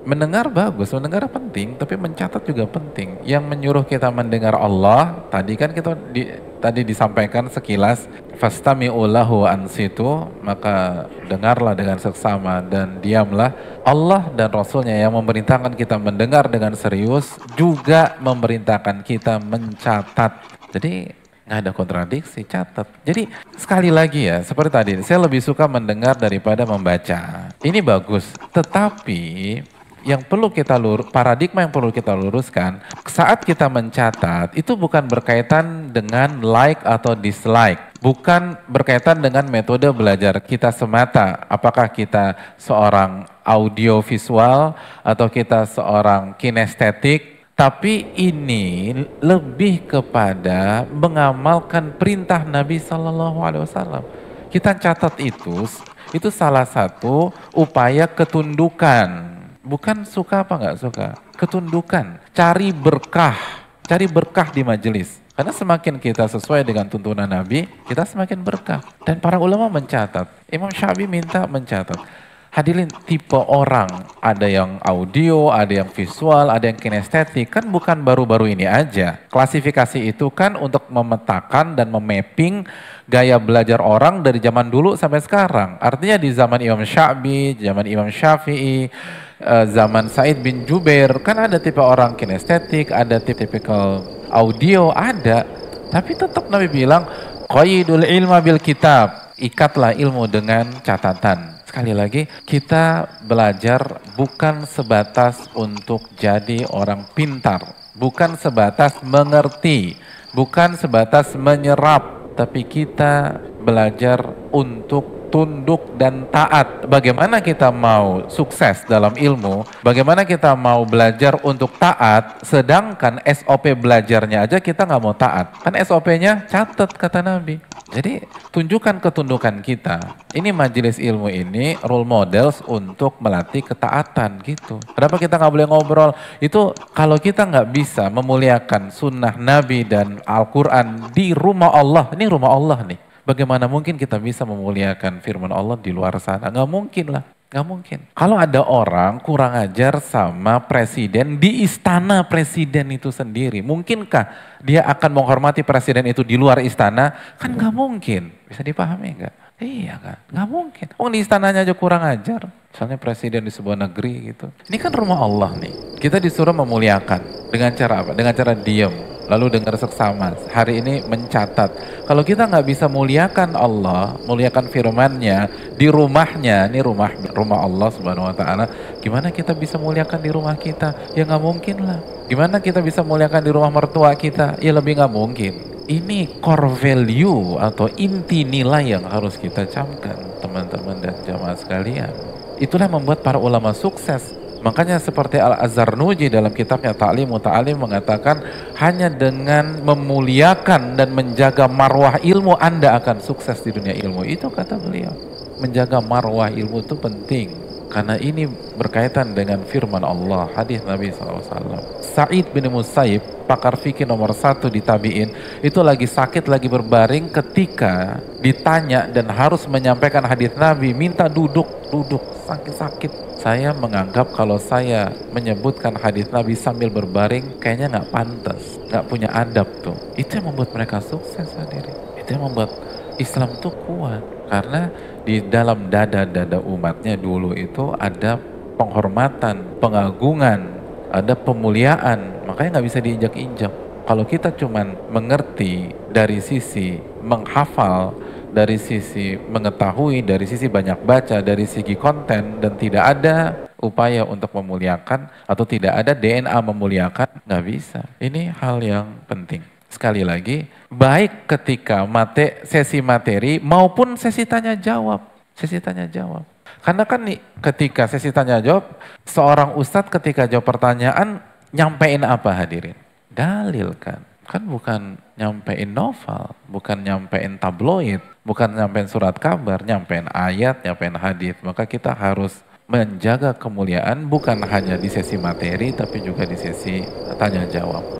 Mendengar bagus, mendengar penting, tapi mencatat juga penting. Yang menyuruh kita mendengar Allah, tadi kan tadi disampaikan sekilas, fastami'u lahu ansitu, maka dengarlah dengan seksama dan diamlah. Allah dan Rasulnya yang memerintahkan kita mendengar dengan serius, juga memerintahkan kita mencatat. Jadi nggak ada kontradiksi, catat. Jadi sekali lagi ya, seperti tadi, saya lebih suka mendengar daripada membaca. Ini bagus, tetapi yang perlu kita paradigma yang perlu kita luruskan, saat kita mencatat, itu bukan berkaitan dengan like atau dislike. Bukan berkaitan dengan metode belajar kita semata. Apakah kita seorang audio visual atau kita seorang kinestetik. Tapi ini lebih kepada mengamalkan perintah Nabi Sallallahu Alaihi Wasallam. Kita catat itu salah satu upaya ketundukan. Bukan suka apa nggak suka, ketundukan, cari berkah di majelis. Karena semakin kita sesuai dengan tuntunan Nabi, kita semakin berkah. Dan para ulama mencatat, Imam Syafi'i minta mencatat. Hadirin tipe orang, ada yang audio, ada yang visual, ada yang kinestetik, kan bukan baru-baru ini aja. Klasifikasi itu kan untuk memetakan dan memapping gaya belajar orang dari zaman dulu sampai sekarang. Artinya di zaman Imam Syafi'i, zaman Imam Syafi'i, zaman Said bin Jubair, kan ada tipe orang kinestetik, ada tipikal audio, ada. Tapi tetap Nabi bilang, qayyidul ilma bil kitab, ikatlah ilmu dengan catatan. Sekali lagi, kita belajar bukan sebatas untuk jadi orang pintar, bukan sebatas mengerti, bukan sebatas menyerap, tapi kita belajar untuk tunduk dan taat. Bagaimana kita mau sukses dalam ilmu, bagaimana kita mau belajar untuk taat, sedangkan SOP belajarnya aja kita nggak mau taat. Kan SOP-nya catat kata Nabi. Jadi tunjukkan ketundukan kita. Ini majelis ilmu ini role models untuk melatih ketaatan gitu. Kenapa kita nggak boleh ngobrol? Itu kalau kita nggak bisa memuliakan sunnah Nabi dan Al-Quran di rumah Allah, ini rumah Allah nih. Bagaimana mungkin kita bisa memuliakan firman Allah di luar sana? Nggak mungkin lah, nggak mungkin. Kalau ada orang kurang ajar sama presiden di istana presiden itu sendiri, mungkinkah dia akan menghormati presiden itu di luar istana? Kan nggak mungkin. Bisa dipahami nggak? Iya kan, nggak mungkin. Oh di istananya aja kurang ajar. Misalnya presiden di sebuah negeri gitu. Ini kan rumah Allah nih. Kita disuruh memuliakan. Dengan cara apa? Dengan cara diam. Lalu dengar seksama, hari ini mencatat. Kalau kita nggak bisa muliakan Allah, muliakan firman-Nya di rumahnya, ini rumah Allah Subhanahu Wa Taala. Gimana kita bisa muliakan di rumah kita? Ya nggak mungkin lah. Gimana kita bisa muliakan di rumah mertua kita? Ya lebih nggak mungkin. Ini core value atau inti nilai yang harus kita camkan, teman-teman dan jamaah sekalian. Itulah membuat para ulama sukses. Makanya seperti Al-Azharnuji dalam kitabnya Ta'lim Muta'alim mengatakan hanya dengan memuliakan dan menjaga marwah ilmu Anda akan sukses di dunia ilmu. Itu kata beliau. Menjaga marwah ilmu itu penting. Karena ini berkaitan dengan firman Allah, hadis Nabi SAW. Sa'id bin Musayyib, pakar fikih nomor 1 di tabi'in, itu lagi sakit, lagi berbaring ketika ditanya dan harus menyampaikan hadis Nabi, minta duduk, sakit-sakit. Saya menganggap kalau saya menyebutkan hadis Nabi sambil berbaring, kayaknya nggak pantas, nggak punya adab tuh. Itu yang membuat mereka sukses hadirin. Itu yang membuat Islam tuh kuat. Karena di dalam dada-dada umatnya dulu itu ada penghormatan, pengagungan, ada pemuliaan. Makanya nggak bisa diinjak-injak. Kalau kita cuman mengerti dari sisi menghafal, dari sisi mengetahui, dari sisi banyak baca, dari segi konten, dan tidak ada upaya untuk memuliakan atau tidak ada DNA memuliakan, nggak bisa. Ini hal yang penting. Sekali lagi, baik ketika sesi materi maupun sesi tanya jawab. Karena kan nih, ketika sesi tanya jawab, seorang ustadz ketika jawab pertanyaan, nyampein apa hadirin? Dalil kan. Kan bukan nyampein novel, bukan nyampein tabloid, bukan nyampein surat kabar, nyampein ayat, nyampein hadis. Maka kita harus menjaga kemuliaan bukan hanya di sesi materi, tapi juga di sesi tanya jawab.